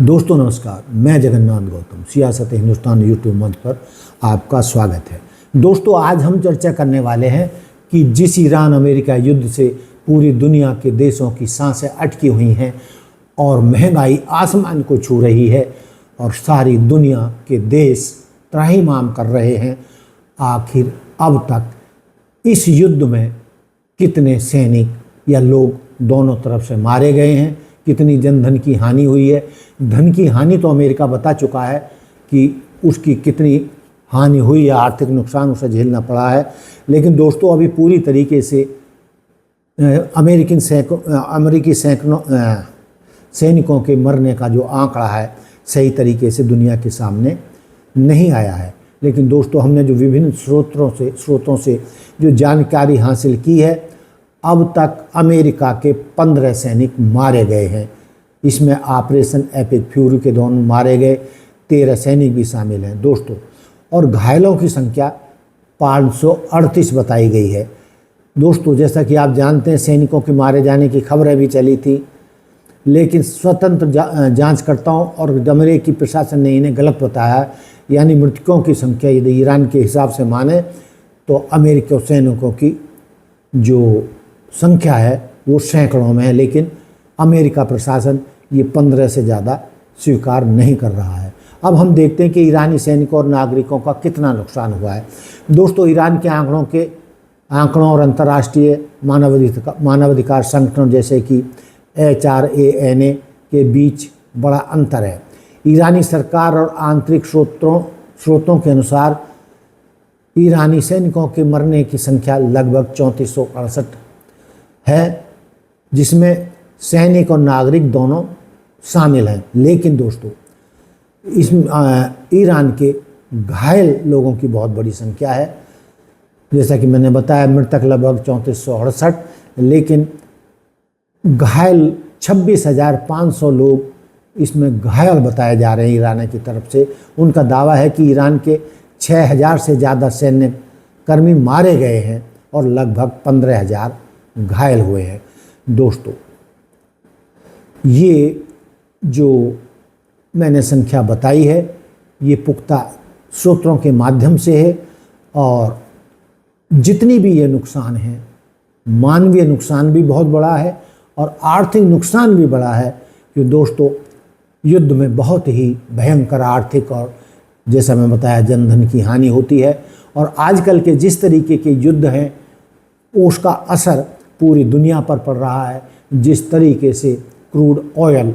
दोस्तों नमस्कार, मैं जगन्नाथ गौतम सियासत हिंदुस्तान यूट्यूब मंच पर आपका स्वागत है। दोस्तों आज हम चर्चा करने वाले हैं कि जिस ईरान अमेरिका युद्ध से पूरी दुनिया के देशों की सांसें अटकी हुई हैं और महंगाई आसमान को छू रही है और सारी दुनिया के देश त्राहिमाम कर रहे हैं, आखिर अब तक इस युद्ध में कितने सैनिक या लोग दोनों तरफ से मारे गए हैं, कितनी जनधन की हानि हुई है। धन की हानि तो अमेरिका बता चुका है कि उसकी कितनी हानि हुई है, आर्थिक नुकसान उसे झेलना पड़ा है। लेकिन दोस्तों अभी पूरी तरीके से अमेरिकी सैनिकों के मरने का जो आंकड़ा है सही तरीके से दुनिया के सामने नहीं आया है। लेकिन दोस्तों हमने जो विभिन्न स्रोतों से जो जानकारी हासिल की है, अब तक अमेरिका के 15 सैनिक मारे गए हैं। इसमें ऑपरेशन एपिक फ्यूरी के दौरान मारे गए 13 सैनिक भी शामिल हैं दोस्तों, और घायलों की संख्या 538 बताई गई है। दोस्तों जैसा कि आप जानते हैं सैनिकों के मारे जाने की खबरें भी चली थी, लेकिन स्वतंत्र जांचकर्ताओं और अमेरिकी प्रशासन ने इन्हें गलत बताया। यानी मृतकों की संख्या यदि ईरान के हिसाब से माने तो अमेरिकी सैनिकों की जो संख्या है वो सैकड़ों में है, लेकिन अमेरिका प्रशासन ये 15 से ज़्यादा स्वीकार नहीं कर रहा है। अब हम देखते हैं कि ईरानी सैनिकों और नागरिकों का कितना नुकसान हुआ है। दोस्तों ईरान के आंकड़ों और अंतर्राष्ट्रीय मानवाधिकार संगठनों जैसे कि HRANA के बीच बड़ा अंतर है। ईरानी सरकार और आंतरिक स्रोतों के अनुसार ईरानी सैनिकों के मरने की संख्या लगभग 3468 है, जिसमें सैनिक और नागरिक दोनों शामिल हैं। लेकिन दोस्तों इसमें ईरान के घायल लोगों की बहुत बड़ी संख्या है। जैसा कि मैंने बताया मृतक लगभग 3468, लेकिन घायल 26,500 लोग इसमें घायल बताए जा रहे हैं ईरान की तरफ से। उनका दावा है कि ईरान के 6,000 से ज़्यादा सैन्य कर्मी मारे गए हैं और लगभग 15,000 घायल हुए हैं। दोस्तों ये जो मैंने संख्या बताई है ये पुख्ता स्रोतों के माध्यम से है, और जितनी भी ये नुकसान है, मानवीय नुकसान भी बहुत बड़ा है और आर्थिक नुकसान भी बड़ा है। कि दोस्तों युद्ध में बहुत ही भयंकर आर्थिक और जैसा मैं बताया जनधन की हानि होती है, और आजकल के जिस तरीके के युद्ध हैं उसका असर पूरी दुनिया पर पड़ रहा है। जिस तरीके से क्रूड ऑयल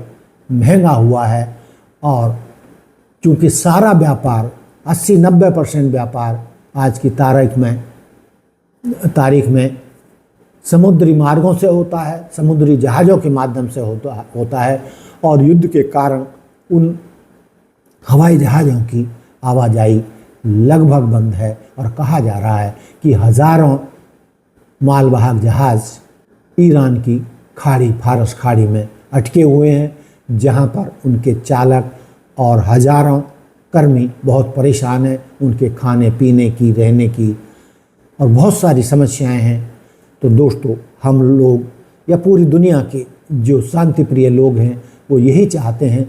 महंगा हुआ है, और चूँकि सारा व्यापार 80-90% व्यापार आज की तारीख में समुद्री मार्गों से होता है, समुद्री जहाज़ों के माध्यम से होता है, और युद्ध के कारण उन हवाई जहाज़ों की आवाजाही लगभग बंद है। और कहा जा रहा है कि हज़ारों मालवाहक जहाज़ ईरान की फारस खाड़ी में अटके हुए हैं, जहां पर उनके चालक और हज़ारों कर्मी बहुत परेशान हैं। उनके खाने पीने की, रहने की और बहुत सारी समस्याएं हैं। तो दोस्तों हम लोग या पूरी दुनिया के जो शांति प्रिय लोग हैं वो यही चाहते हैं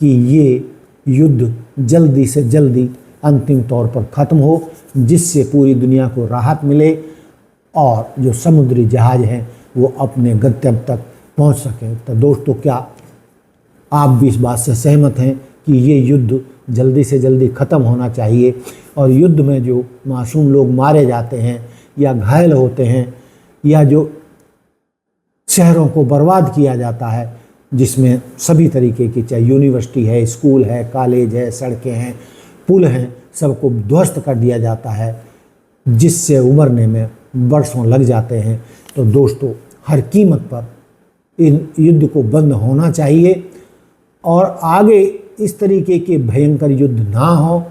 कि ये युद्ध जल्दी से जल्दी अंतिम तौर पर ख़त्म हो, जिससे पूरी दुनिया को राहत मिले और जो समुद्री जहाज़ हैं वो अपने गंतव्य तक पहुंच सकें। तो दोस्तों क्या आप भी इस बात से सहमत हैं कि ये युद्ध जल्दी से जल्दी ख़त्म होना चाहिए, और युद्ध में जो मासूम लोग मारे जाते हैं या घायल होते हैं या जो शहरों को बर्बाद किया जाता है, जिसमें सभी तरीके की चाहे यूनिवर्सिटी है, स्कूल है, कॉलेज है, सड़कें हैं, पुल हैं, सबको ध्वस्त कर दिया जाता है, जिससे उबरने में वर्षों लग जाते हैं। तो दोस्तों हर कीमत पर इन युद्ध को बंद होना चाहिए और आगे इस तरीके के भयंकर युद्ध ना हो,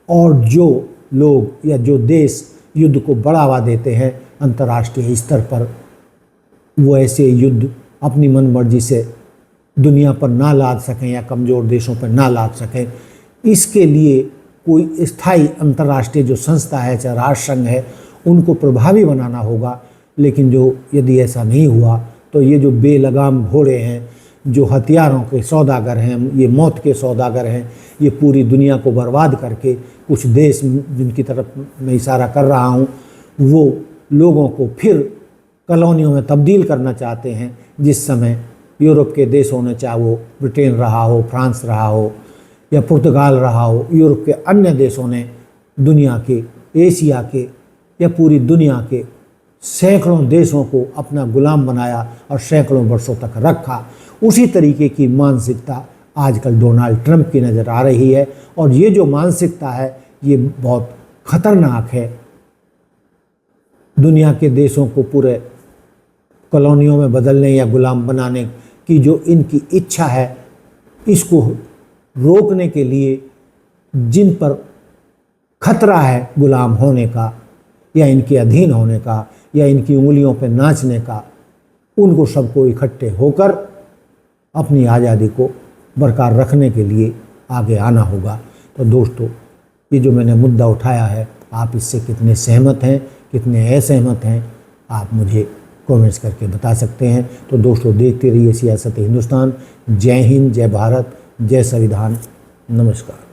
और जो लोग या जो देश युद्ध को बढ़ावा देते हैं अंतर्राष्ट्रीय स्तर पर, वो ऐसे युद्ध अपनी मनमर्जी से दुनिया पर ना लाद सकें या कमज़ोर देशों पर ना लाद सकें। इसके लिए कोई स्थायी अंतर्राष्ट्रीय जो संस्था है, चाहे राष्ट्र संघ है, उनको प्रभावी बनाना होगा। लेकिन जो यदि ऐसा नहीं हुआ तो ये जो बेलगाम घोड़े हैं जो हथियारों के सौदागर हैं, ये मौत के सौदागर हैं, ये पूरी दुनिया को बर्बाद करके कुछ देश जिनकी तरफ मैं इशारा कर रहा हूँ, वो लोगों को फिर कॉलोनियों में तब्दील करना चाहते हैं। जिस समय यूरोप के देशों ने, चाहे वो ब्रिटेन रहा हो, फ्रांस रहा हो या पुर्तगाल रहा हो, यूरोप के अन्य देशों ने दुनिया के, एशिया के या पूरी दुनिया के सैकड़ों देशों को अपना गुलाम बनाया और सैकड़ों वर्षों तक रखा। उसी तरीके की मानसिकता आजकल डोनाल्ड ट्रंप की नज़र आ रही है, और ये जो मानसिकता है ये बहुत खतरनाक है। दुनिया के देशों को पूरे कॉलोनियों में बदलने या गुलाम बनाने की जो इनकी इच्छा है, इसको रोकने के लिए जिन पर खतरा है गुलाम होने का या इनके अधीन होने का या इनकी उंगलियों पर नाचने का, उनको सबको इकट्ठे होकर अपनी आज़ादी को बरकरार रखने के लिए आगे आना होगा। तो दोस्तों, ये जो मैंने मुद्दा उठाया है, आप इससे कितने सहमत हैं, कितने असहमत हैं, आप मुझे कमेंट्स करके बता सकते हैं। तो दोस्तों, देखते रहिए सियासत हिंदुस्तान। जय हिंद, जय भारत, जय संविधान। नमस्कार।